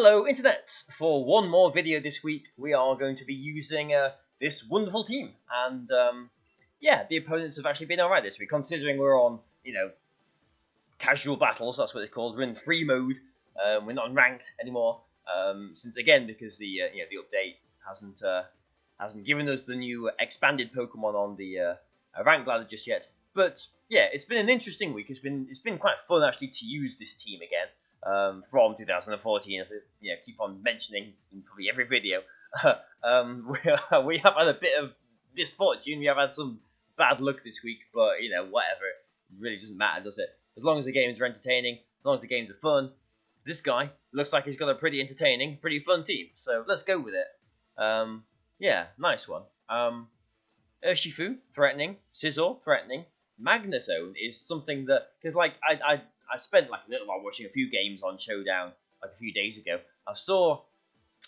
Hello Internet! For one more video this week, we are going to be using this wonderful team, and yeah, the opponents have actually been alright this week, considering we're on, casual battles, that's what it's called. We're in free mode, we're not ranked anymore, because the update hasn't given us the new expanded Pokemon on the rank ladder just yet. But yeah, it's been an interesting week. It's been quite fun actually to use this team again. From 2014, as I keep on mentioning in probably every video. We have had a bit of misfortune. We have had some bad luck this week, but whatever. It really doesn't matter, does it? As long as the games are entertaining, as long as the games are fun. This guy looks like he's got a pretty entertaining, pretty fun team. So let's go with it. Yeah, nice one. Urshifu, threatening. Scizor, threatening. Magnezone is something that, because I spent like a little while watching a few games on Showdown like a few days ago. I saw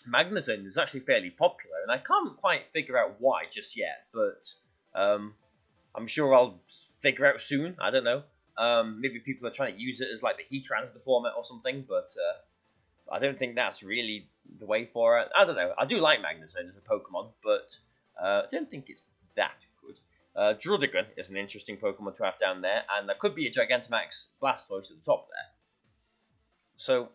Magnezone was actually fairly popular, and I can't quite figure out why just yet, but I'm sure I'll figure out soon. I don't know. Maybe people are trying to use it as like the Heatran of the format or something, but I don't think that's really the way for it. I don't know. I do like Magnezone as a Pokemon, but I don't think it's that good. Druddigon is an interesting Pokemon to have down there, and there could be a Gigantamax Blastoise at the top there. So,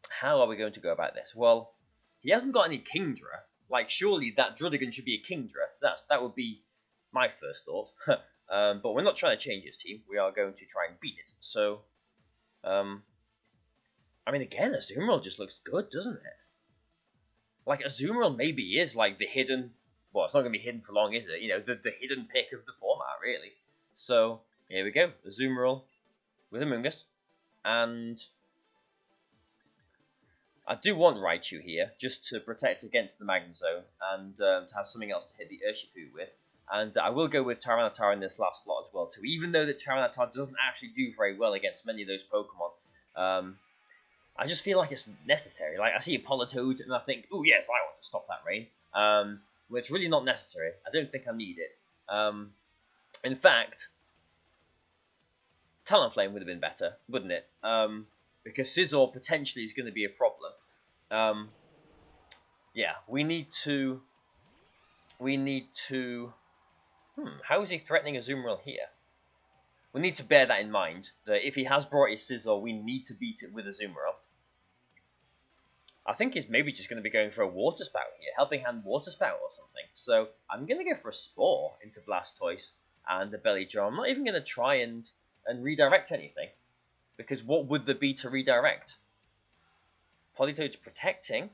how are we going to go about this? Well, he hasn't got any Kingdra. Like, surely that Druddigon should be a Kingdra. That would be my first thought. But we're not trying to change his team. We are going to try and beat it. So, I mean, again, Azumarill just looks good, doesn't it? Like, Azumarill maybe is like the hidden... Well, it's not going to be hidden for long, is it? The hidden pick of the format, really. So, here we go. Azumarill with Amoonguss. And I do want Raichu here, just to protect against the Magnezone, and to have something else to hit the Urshifu with. And I will go with Tyranitar in this last slot as well, too. Even though the Tyranitar doesn't actually do very well against many of those Pokemon, I just feel like it's necessary. Like, I see a Politoed, and I think, oh, yes, I want to stop that rain. Well, it's really not necessary. I don't think I need it. In fact, Talonflame would have been better, wouldn't it? Because Scizor potentially is going to be a problem. Yeah, we need to... how is he threatening Azumarill here? We need to bear that in mind, that if he has brought his Scizor, we need to beat it with Azumarill. I think he's maybe just going to be going for a Water Spout here, Helping Hand Water Spout or something. So I'm going to go for a Spore into Blastoise and a Belly Jar. I'm not even going to try and redirect anything, because what would there be to redirect? Politoed's protecting.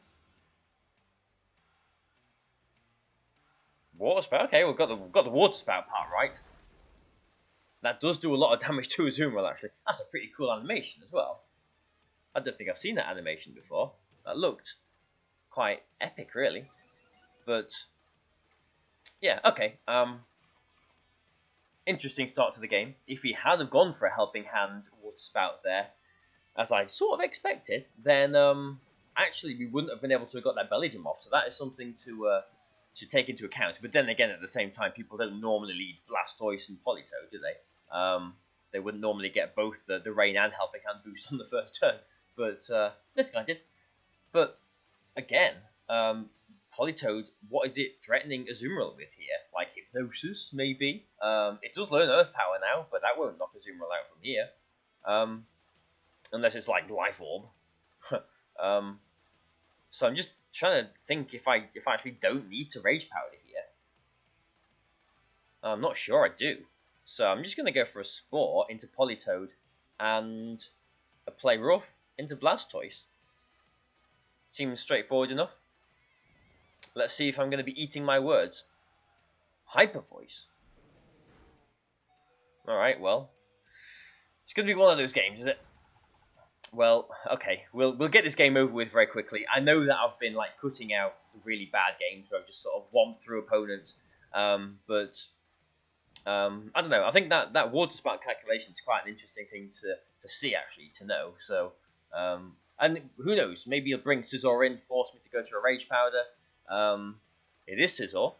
Water Spout. Okay, we've got the Water Spout part right. That does do a lot of damage to Azumarill, actually. That's a pretty cool animation as well. I don't think I've seen that animation before. That looked quite epic, really. But, yeah, okay. Interesting start to the game. If he had have gone for a Helping Hand Water Spout there, as I sort of expected, then actually we wouldn't have been able to have got that Belly Jam off. So that is something to take into account. But then again, at the same time, people don't normally lead Blastoise and Politoed, do they? They wouldn't normally get both the Rain and Helping Hand boost on the first turn. But this guy did. But again, Politoed, what is it threatening Azumarill with here? Like Hypnosis, maybe? It does learn Earth Power now, but that won't knock Azumarill out from here. Unless it's like Life Orb. So I'm just trying to think if I actually don't need to Rage Powder here. I'm not sure I do. So I'm just going to go for a Spore into Politoed and a Play Rough into Blastoise. Seems straightforward enough. Let's see if I'm going to be eating my words. Hyper Voice. Alright, well. It's going to be one of those games, is it? Well, okay. We'll get this game over with very quickly. I know that I've been like cutting out really bad games where I've just sort of womped through opponents. But I don't know. I think that Water Spout calculation is quite an interesting thing to see, actually, to know. So, and who knows? Maybe he'll bring Scizor in, force me to go to a Rage Powder. It is Scizor.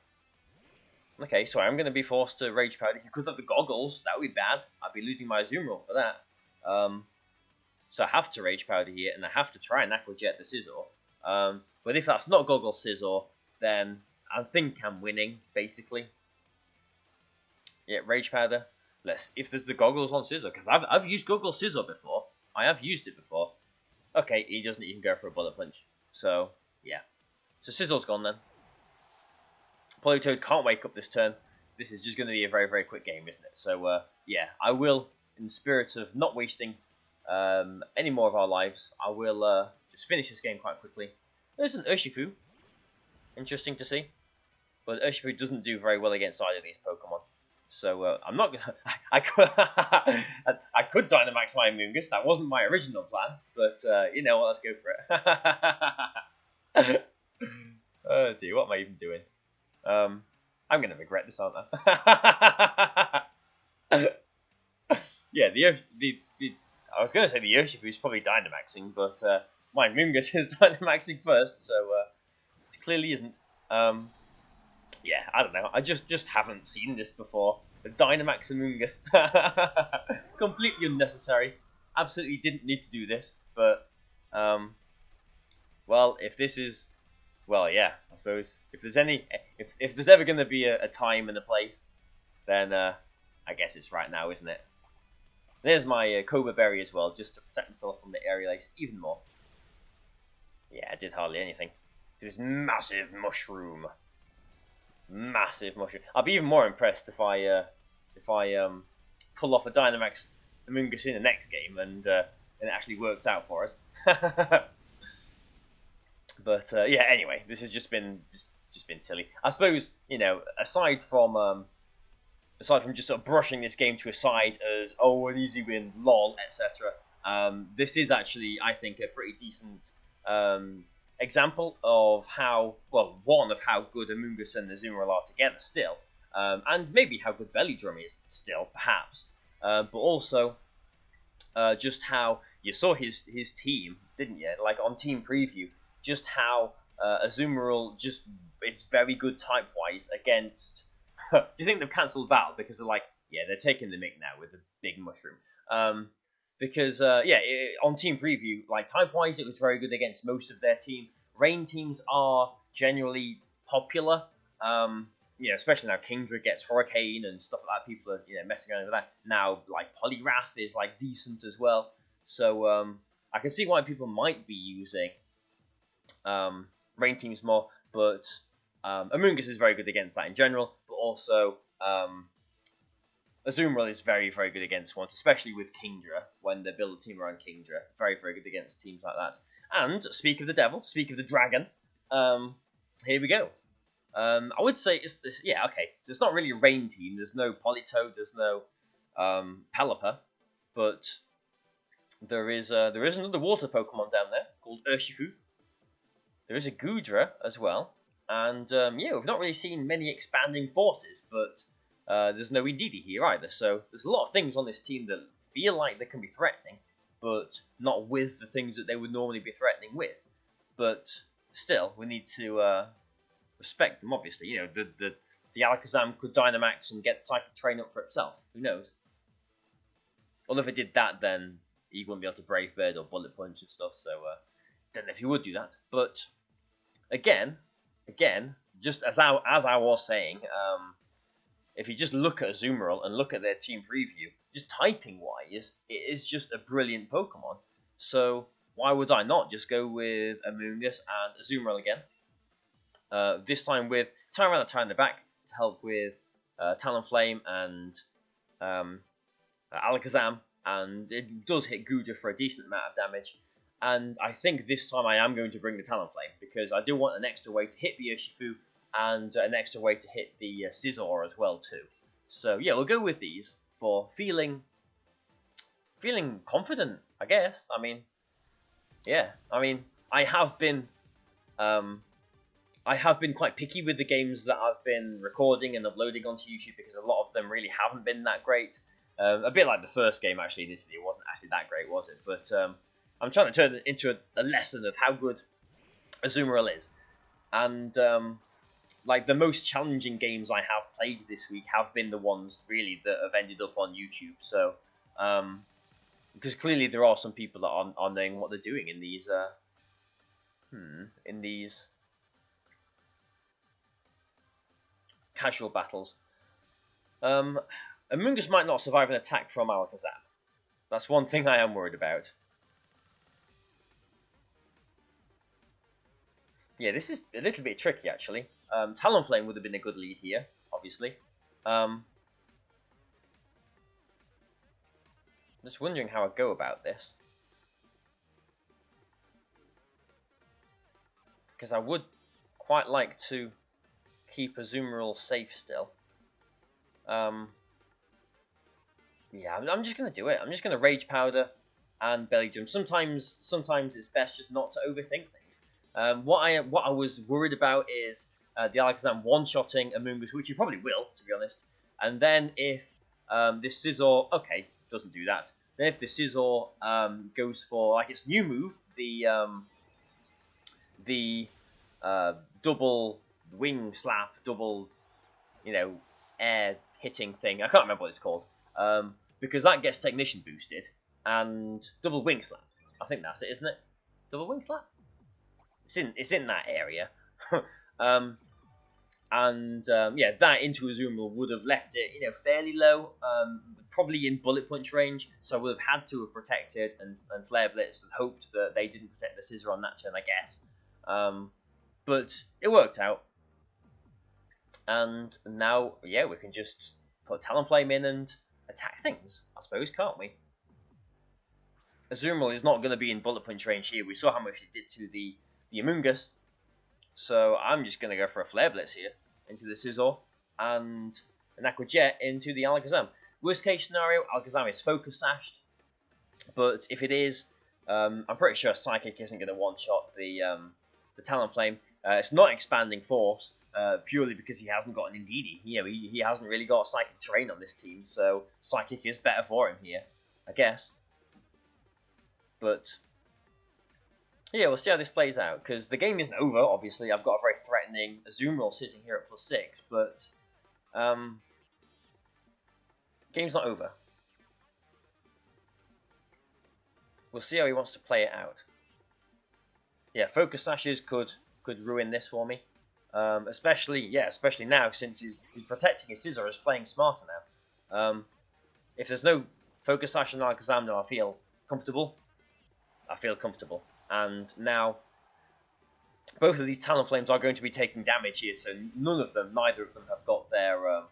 Okay, so I'm going to be forced to Rage Powder. He could have the Goggles. That would be bad. I'd be losing my Azumarill for that. So I have to Rage Powder here, and I have to try and Aqua Jet the Scizor. But if that's not Goggle Scizor, then I think I'm winning, basically. Yeah, Rage Powder. If there's the Goggles on Scizor, because I've used Goggle Scizor before. I have used it before. Okay, he doesn't even go for a Bullet Punch. So, yeah. So Scizzor's gone then. Politoed can't wake up this turn. This is just going to be a very, very quick game, isn't it? So, yeah, I will, in the spirit of not wasting any more of our lives, I will just finish this game quite quickly. There's an Urshifu. Interesting to see. But Urshifu doesn't do very well against either of these Pokemon. So, I'm not gonna... I could Dynamax my Amoonguss. That wasn't my original plan. But, you know what, let's go for it. Oh dear, what am I even doing? I'm going to regret this, aren't I? Yeah, I was going to say the Urshifu is probably Dynamaxing, but my Amoonguss is Dynamaxing first, so it clearly isn't. Yeah, I don't know. I just haven't seen this before. The Dynamax Amoonguss. Completely unnecessary. Absolutely didn't need to do this, but well, if this is... Well, yeah, I suppose if there's ever going to be a time and a place, then I guess it's right now, isn't it? There's my Cobra Berry as well, just to protect myself from the Aerial Ace even more. Yeah, I did hardly anything. This massive mushroom, massive mushroom. I'll be even more impressed if I pull off a Dynamax Amoonguss in the next game and it actually works out for us. But yeah, anyway, this has just been silly. I suppose, you know, aside from just sort of brushing this game to a side as an easy win, lol, etc. This is actually, I think, a pretty decent example of how good Amoonguss and Azumarill are together still, and maybe how good Belly Drum is still, perhaps, but also just how you saw his team, didn't you? Like on Team Preview. Just how Azumarill just is very good type-wise against... Do you think they've cancelled Battle? Because they're like, yeah, they're taking the mick now with the big mushroom. Because, on Team Preview, like, type-wise, it was very good against most of their team. Rain teams are generally popular. Especially now Kingdra gets Hurricane and stuff like that. People are, messing around with that. Now, like, Poliwrath is, like, decent as well. So, I can see why people might be using... rain teams more, but Amoonguss is very good against that in general, but also Azumarill is very, very good against ones, especially with Kingdra, when they build a team around Kingdra. Very, very good against teams like that. And, speak of the devil, speak of the dragon, here we go. I would say, so it's not really a rain team, there's no Politoed, there's no Pelipper, but there is another water Pokemon down there, called Urshifu. There is a Goodra as well, and we've not really seen many expanding forces, but there's no Indeedee here either, so there's a lot of things on this team that feel like they can be threatening, but not with the things that they would normally be threatening with. But still, we need to respect them, obviously. The Alakazam could Dynamax and get Psychic Train up for itself, who knows? Although if it did that, then he wouldn't be able to Brave Bird or Bullet Punch and stuff, so don't know if he would do that, but... Again, just as I was saying, if you just look at Azumarill and look at their team preview, just typing-wise, it is just a brilliant Pokemon. So why would I not just go with Amoonguss and Azumarill again? This time with Tyranitar in the back to help with Talonflame and Alakazam, and it does hit Goodra for a decent amount of damage. And I think this time I am going to bring the Talonflame, because I do want an extra way to hit the Urshifu, and an extra way to hit the Scizor as well too. So yeah, we'll go with these for feeling confident, I guess. I mean, I have been quite picky with the games that I've been recording and uploading onto YouTube, because a lot of them really haven't been that great. A bit like the first game actually in this video wasn't actually that great, was it? But I'm trying to turn it into a lesson of how good Azumarill is. And, like, the most challenging games I have played this week have been the ones, really, that have ended up on YouTube. So, because clearly there are some people that are knowing what they're doing in these casual battles. Amoonguss might not survive an attack from Alakazam. That's one thing I am worried about. Yeah, this is a little bit tricky, actually. Talonflame would have been a good lead here, obviously. Just wondering how I go about this. Because I would quite like to keep Azumarill safe still. Yeah, I'm just going to do it. I'm just going to Rage Powder and Belly Drum. Sometimes it's best just not to overthink things. What I was worried about is the Alakazam one-shotting Amoonguss, which you probably will, to be honest. And then if this Scizor, okay, doesn't do that. Then if the Scizor goes for like its new move, the double wing slap, double, air hitting thing. I can't remember what it's called. Because that gets Technician boosted and double wing slap. I think that's it, isn't it? Double wing slap. It's in that area. Yeah, that into Azumarill would have left it, fairly low, probably in bullet punch range. So I would have had to have protected and flare blitzed and hoped that they didn't protect the Scizor on that turn, I guess. But it worked out. And now, yeah, we can just put Talonflame in and attack things, I suppose, can't we? Azumarill is not going to be in bullet punch range here. We saw how much it did to the Amoonguss. So I'm just going to go for a Flare Blitz here into the Scizor and an Aqua Jet into the Alakazam. Worst case scenario, Alakazam is Focus Sashed. But if it is, I'm pretty sure Psychic isn't going to one-shot the Talonflame. It's not Expanding Force. Purely because he hasn't got an Indeedee. He hasn't really got Psychic terrain on this team, so Psychic is better for him here, I guess. But yeah, we'll see how this plays out, because the game isn't over, obviously. I've got a very threatening Azumarill sitting here at +6, but game's not over. We'll see how he wants to play it out. Yeah, Focus Sashes could ruin this for me. Especially now, since he's protecting his Scizor, is playing smarter now. If there's no Focus Sash on Alakazam, then I feel comfortable. And now, both of these Talonflames are going to be taking damage here, so neither of them have got their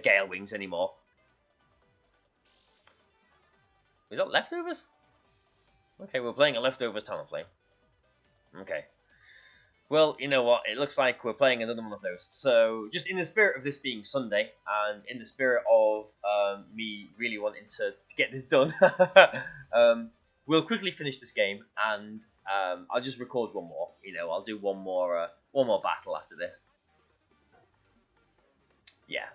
Gale Wings anymore. Is that Leftovers? Okay, we're playing a Leftovers Talonflame. Okay. Well, you know what? It looks like we're playing another one of those. So, just in the spirit of this being Sunday, and in the spirit of me really wanting to get this done, we'll quickly finish this game, and I'll just record one more. I'll do one more battle after this. Yeah,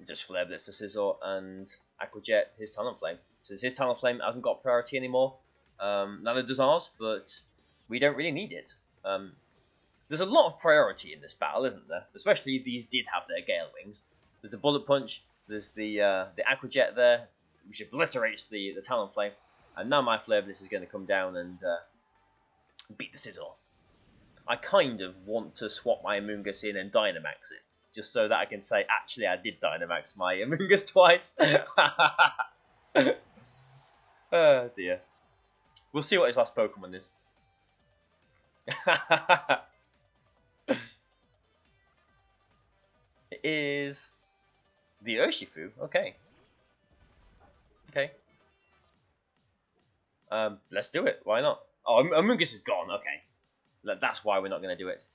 just Flare Blitz to Scizor and Aqua Jet his Talonflame. Since his Talonflame hasn't got priority anymore, neither does ours, but we don't really need it. There's a lot of priority in this battle, isn't there? Especially these did have their Gale Wings. There's the Bullet Punch, there's the Aqua Jet there, which obliterates the Talonflame. And now my Flare Blitz is going to come down and beat the Scizor. I kind of want to swap my Amoonguss in and Dynamax it, just so that I can say, actually, I did Dynamax my Amoonguss twice. Oh dear. We'll see what his last Pokemon is. It is the Urshifu. Okay. Let's do it. Why not? Oh, Amoonguss is gone. Okay. That's why we're not going to do it.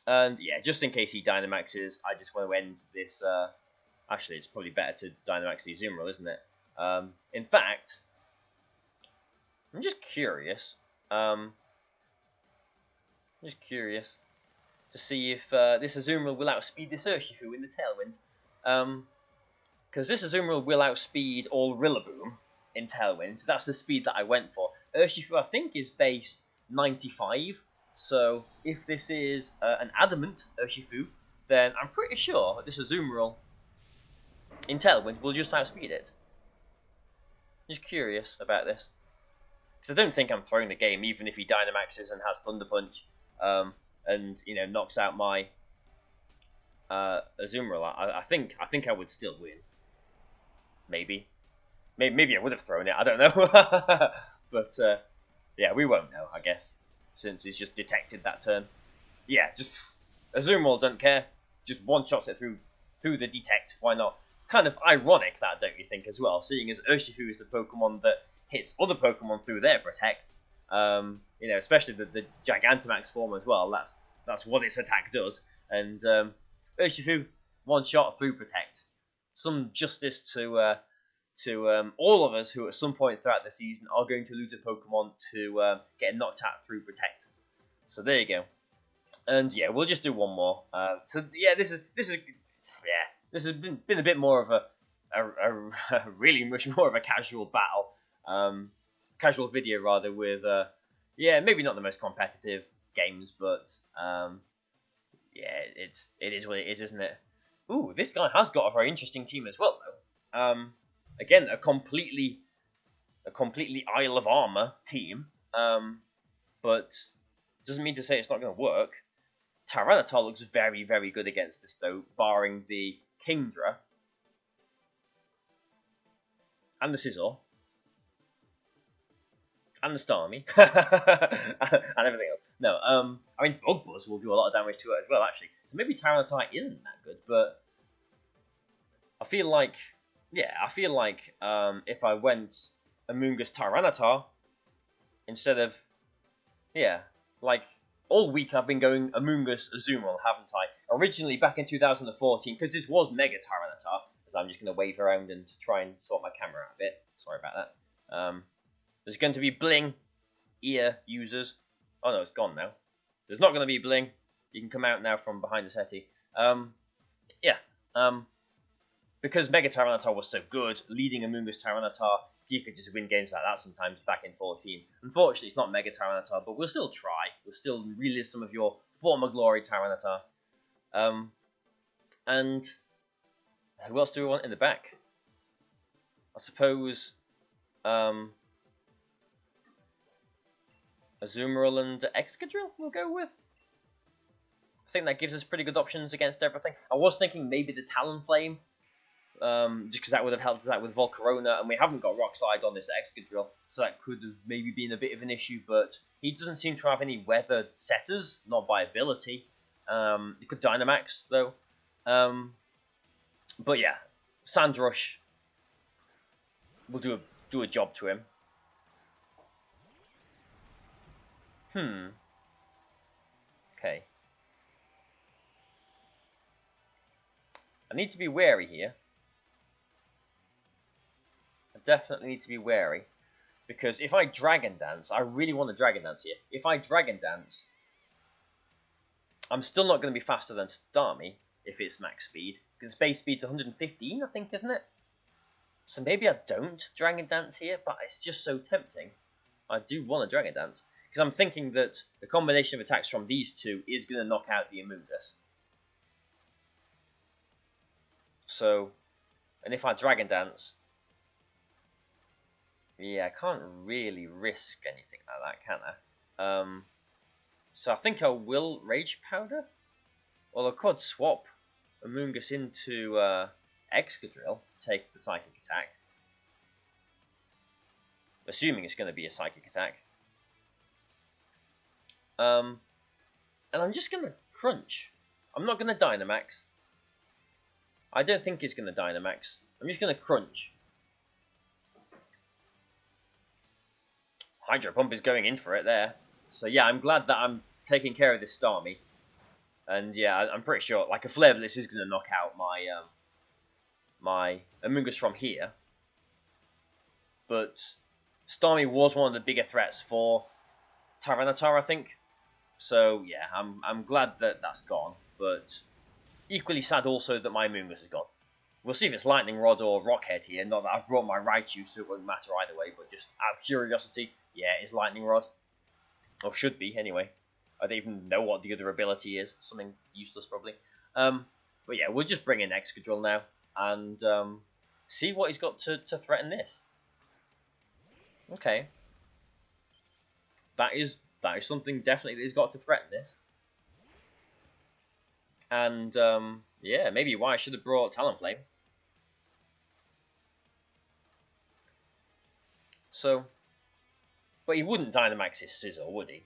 And yeah, just in case he Dynamaxes, I just want to end this. Actually, it's probably better to Dynamax the Azumarill, isn't it? In fact, I'm just curious. To see if this Azumarill will outspeed this Urshifu in the Tailwind. Because this Azumarill will outspeed all Rillaboom in Tailwind. So that's the speed that I went for. Urshifu, I think, is base 95. So if this is an Adamant Urshifu, then I'm pretty sure this Azumarill in Tailwind will just outspeed it. Just curious about this. Because I don't think I'm throwing the game, even if he Dynamaxes and has Thunder Punch, and knocks out my Azumarill. I think I would still win. Maybe I would have thrown it. I don't know. But yeah, we won't know, I guess, since he's just detected that turn. Yeah, just Azumarill don't care. Just one shots it through the detect. Why not? Kind of ironic that, don't you think, as well? Seeing as Urshifu is the Pokemon that hits other Pokemon through their protect. Especially the Gigantamax form as well. That's what its attack does. And Urshifu, one shot through protect. Some justice to all of us who at some point throughout the season are going to lose a Pokemon to get knocked out through protect. So there you go. And yeah, we'll just do one more. So yeah, this has been a bit more of a really much more of a casual battle, casual video rather, with maybe not the most competitive games, but yeah, it is what it is, isn't it? Ooh, this guy has got a very interesting team as well, though. Again, a completely Isle of Armor team, but doesn't mean to say it's not going to work. Tyranitar looks very, very good against this, though, barring the Kingdra and the Scizor and the Starmie and everything else. No, I mean, Bug Buzz will do a lot of damage to it as well, actually. So maybe Tyranitar isn't that good, but I feel like if I went Amoonguss Tyranitar instead of, like, all week I've been going Amoonguss Azumarill, haven't I? Originally back in 2014, because this was Mega Tyranitar, as I'm just going to wave around and try and sort my camera out a bit. Sorry about that. There's going to be Bling ear users. Oh no, it's gone now. There's not going to be Bling. You can come out now from behind the settee. Because Mega Tyranitar was so good, leading Amoonguss Tyranitar, you could just win games like that sometimes back in 14. Unfortunately, it's not Mega Tyranitar, but we'll still try. We'll still relive some of your former glory, Tyranitar. And who else do we want in the back? I suppose Azumarill and Excadrill we'll go with. I think that gives us pretty good options against everything. I was thinking maybe the Talonflame, just because that would have helped us out with Volcarona, and we haven't got Rock Slide on this Excadrill, so that could have maybe been a bit of an issue, but he doesn't seem to have any weather setters, not by ability. He could Dynamax, though. But yeah, Sandrush will do a job to him. Okay. I need to be wary here. I definitely need to be wary. Because if I Dragon Dance, I really want to Dragon Dance here. If I Dragon Dance, I'm still not going to be faster than Starmie if it's max speed. Because base speed's 115, I think, isn't it? So maybe I don't Dragon Dance here, but it's just so tempting. I do want to Dragon Dance. Because I'm thinking that the combination of attacks from these two is going to knock out the Amoonguss. So, and if I Dragon Dance, yeah, I can't really risk anything like that, can I? So I think I will Rage Powder. Well, I could swap Amoonguss into Excadrill to take the Psychic attack. Assuming it's going to be a Psychic attack. And I'm just going to Crunch. I'm not going to Dynamax. I don't think it's going to Dynamax. I'm just going to Crunch. Hydro Pump is going in for it there. So yeah, I'm glad that I'm taking care of this Starmie. And yeah, I'm pretty sure, like, a Flare Blitz is going to knock out my my Amoonguss from here. But Starmie was one of the bigger threats for Tyranitar, I think. So yeah, I'm glad that that's gone. But equally sad also that my Amoonguss is gone. We'll see if it's Lightning Rod or Rockhead here. Not that I've brought my Raichu, so it won't matter either way. But just out of curiosity, yeah, it's Lightning Rod. Or should be, anyway. I don't even know what the other ability is. Something useless, probably. But yeah, we'll just bring in Excadrill now. And see what he's got to threaten this. Okay. That is something definitely that has got to threaten this. And yeah, maybe why I should have brought Talonflame. So, but he wouldn't Dynamax his Scizor, would he?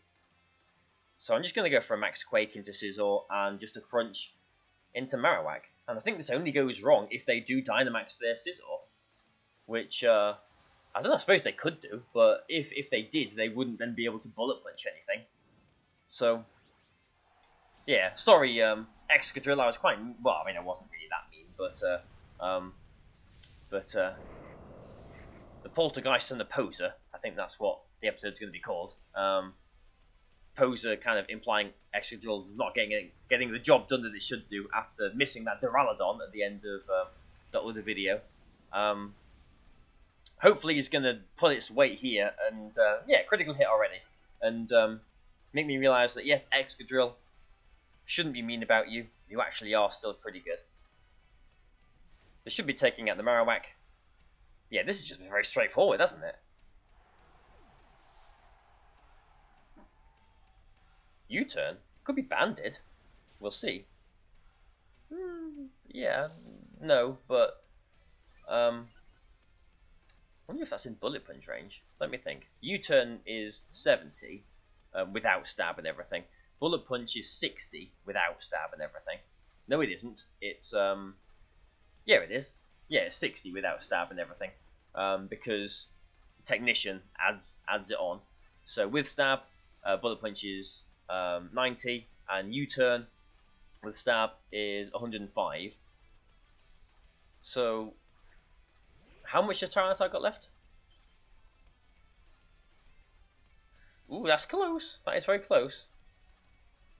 So I'm just going to go for a Max Quake into Scizor and just a Crunch into Marowak. And I think this only goes wrong if they do Dynamax their Scizor, which I don't know. I suppose they could do, but if they did, they wouldn't then be able to Bullet Punch anything. So yeah, sorry, Excadrill. I was quite well. I mean, I wasn't really that mean, but the Poltergeist and the Poser. I think that's what the episode's going to be called. Poser kind of implying Excadrill not getting the job done that it should do after missing that Duraludon at the end of the other video. Hopefully he's going to put its weight here, and yeah, critical hit already, and make me realise that yes, Excadrill shouldn't be mean about you. You actually are still pretty good. They should be taking out the Marowak. Yeah, this is just very straightforward, hasn't it? U-turn? Could be banded. We'll see. Yeah, no, but I wonder if that's in Bullet Punch range. Let me think. U-turn is 70 without stab and everything. Bullet Punch is 60 without stab and everything. No, it isn't. It's yeah, it is. Yeah, it's 60 without stab and everything. Because Technician adds it on. So with stab, Bullet Punch is 90, and U-turn with stab is 105. So how much has Tyranitar got left? Ooh, that's close. That is very close.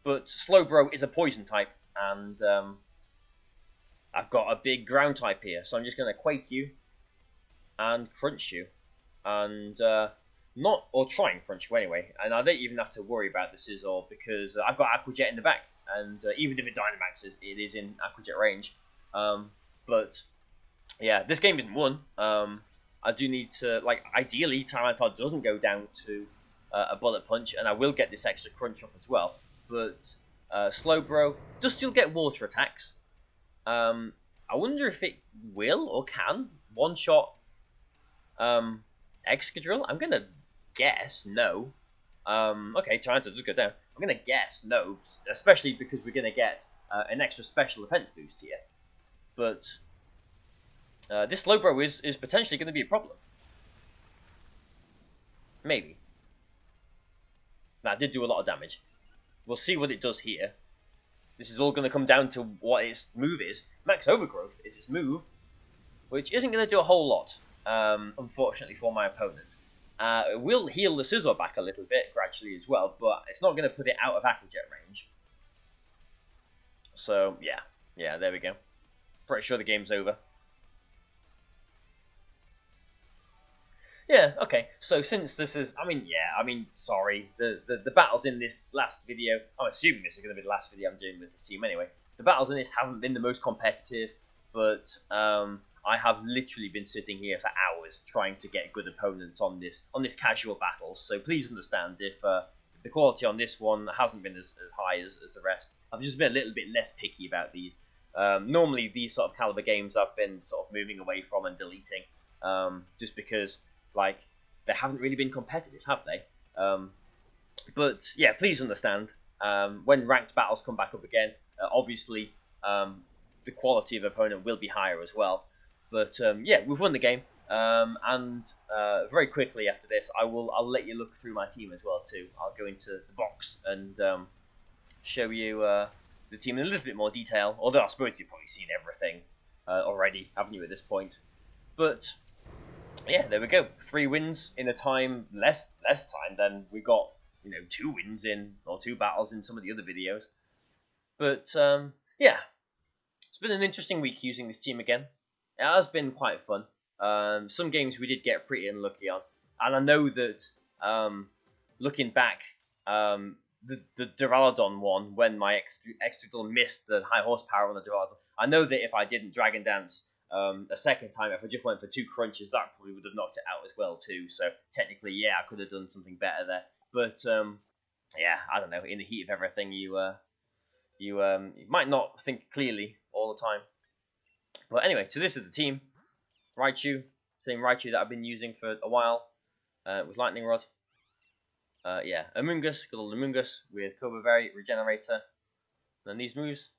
But Slowbro is a poison type, and I've got a big ground type here, so I'm just going to Quake you and Crunch you, and not or try and Crunch you anyway. And I don't even have to worry about the Scizor because I've got Aqua Jet in the back, and even if it Dynamaxes, it is in Aqua Jet range. But yeah, this game isn't won. I do need to, like, ideally Tyranitar doesn't go down to a Bullet Punch, and I will get this extra Crunch up as well. But Slowbro does still get water attacks. I wonder if it will or can one-shot Excadrill. I'm going to guess no. Okay, Tyranitar does go down. I'm going to guess no, especially because we're going to get an extra special defense boost here. But this Slowbro is potentially going to be a problem. Maybe. That did do a lot of damage. We'll see what it does here. This is all going to come down to what its move is. Max Overgrowth is its move, which isn't going to do a whole lot, unfortunately for my opponent. It will heal the Scizor back a little bit gradually as well, but it's not going to put it out of Aqua Jet range. So, yeah, there we go. Pretty sure the game's over. Yeah, okay, so since this is, sorry, the battles in this last video, I'm assuming this is going to be the last video I'm doing with this team anyway. The battles in this haven't been the most competitive, but I have literally been sitting here for hours trying to get good opponents on this casual battle, so please understand if the quality on this one hasn't been as high as the rest. I've just been a little bit less picky about these. Normally, these sort of caliber games I've been sort of moving away from and deleting, just because, like, they haven't really been competitive, have they? But yeah, please understand, when ranked battles come back up again, obviously the quality of opponent will be higher as well. But yeah, we've won the game, and very quickly after this, I'll let you look through my team as well too. I'll go into the box and show you the team in a little bit more detail. Although I suppose you've probably seen everything already, haven't you, at this point? But yeah, there we go. 3 wins in a time less time than we got. 2 wins in, or 2 battles in some of the other videos. But yeah, it's been an interesting week using this team again. It has been quite fun. Some games we did get pretty unlucky on, and I know that looking back, the Duraludon one, when my Excadrill missed the high horsepower on the Duraludon, I know that if I didn't Dragon Dance a second time, if I just went for 2 crunches, that probably would have knocked it out as well too. So technically, yeah, I could have done something better there. But yeah, I don't know. In the heat of everything, you might not think clearly all the time. But anyway, so this is the team. Raichu, same Raichu that I've been using for a while with Lightning Rod. Yeah, Amoonguss, good old Amoonguss with Cobra Berry, Regenerator. And then these moves.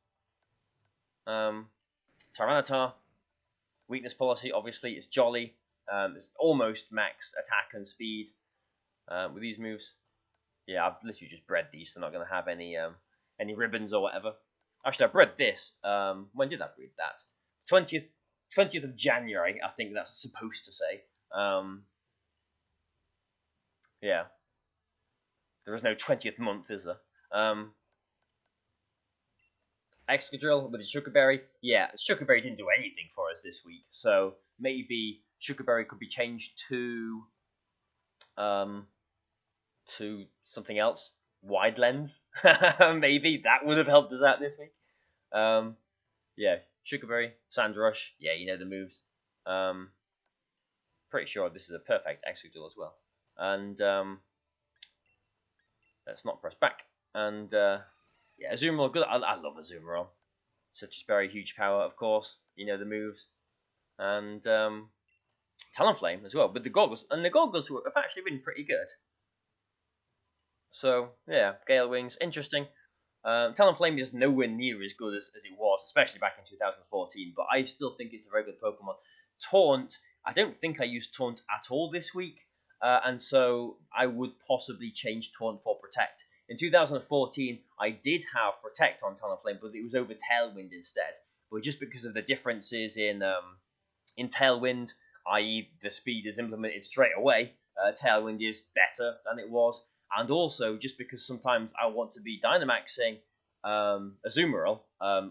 Tyranitar, weakness policy, obviously, it's Jolly. It's almost max attack and speed with these moves. Yeah, I've literally just bred these, so I'm not going to have any ribbons or whatever. Actually, I bred this. When did I breed that? 20th of January, I think that's supposed to say. Yeah. There is no 20th month, is there? Excadrill with the Sugar Berry. Yeah, Sugar Berry didn't do anything for us this week, so maybe Sugar Berry could be changed to something else. Wide Lens. Maybe that would have helped us out this week. Yeah, Sugar Berry, Sand Rush. Yeah, you know the moves. Pretty sure this is a perfect Excadrill as well. And let's not press back. And yeah, Azumarill, good. I love Azumarill. Such very huge power, of course. You know the moves. And Talonflame as well, with the goggles. And the goggles have actually been pretty good. So, yeah, Gale Wings, interesting. Talonflame is nowhere near as good as it was, especially back in 2014, but I still think it's a very good Pokemon. Taunt, I don't think I used Taunt at all this week, and so I would possibly change Taunt for Protect. In 2014, I did have Protect on Talonflame, but it was over Tailwind instead. But just because of the differences in Tailwind, i.e. the speed is implemented straight away, Tailwind is better than it was. And also, just because sometimes I want to be Dynamaxing Azumarill,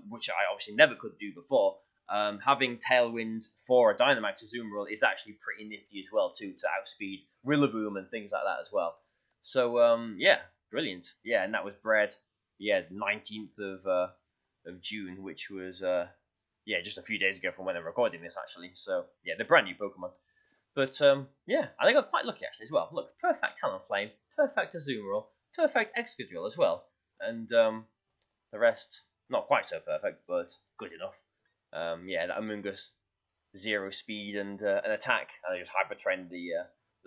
which I obviously never could do before, having Tailwind for a Dynamax Azumarill is actually pretty nifty as well, too, to outspeed Rillaboom and things like that as well. So, yeah, brilliant. Yeah, and that was bred, yeah, 19th of June, which was, yeah, just a few days ago from when I'm recording this, actually. So, yeah, they're brand new Pokemon. But, yeah, I think I got quite lucky, actually, as well. Look, perfect Talonflame, perfect Azumarill, perfect Excadrill as well. And the rest, not quite so perfect, but good enough. Yeah, that Amoonguss, 0 speed and an attack. And I just hyper-trained the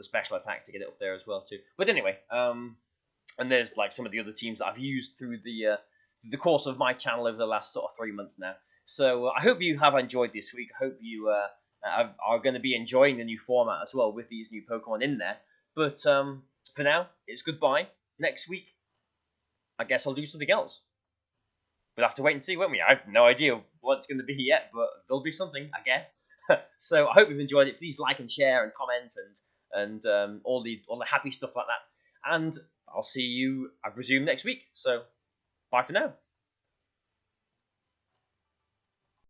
special attack to get it up there as well, too. But anyway, and there's, like, some of the other teams that I've used through the course of my channel over the last sort of 3 months now. So I hope you have enjoyed this week. I hope you are going to be enjoying the new format as well with these new Pokemon in there. But for now, it's goodbye. Next week, I guess I'll do something else. We'll have to wait and see, won't we? I have no idea what it's going to be yet, but there'll be something, I guess. So I hope you've enjoyed it. Please like and share and comment and all the happy stuff like that. And I'll see you, I presume, next week. So bye for now.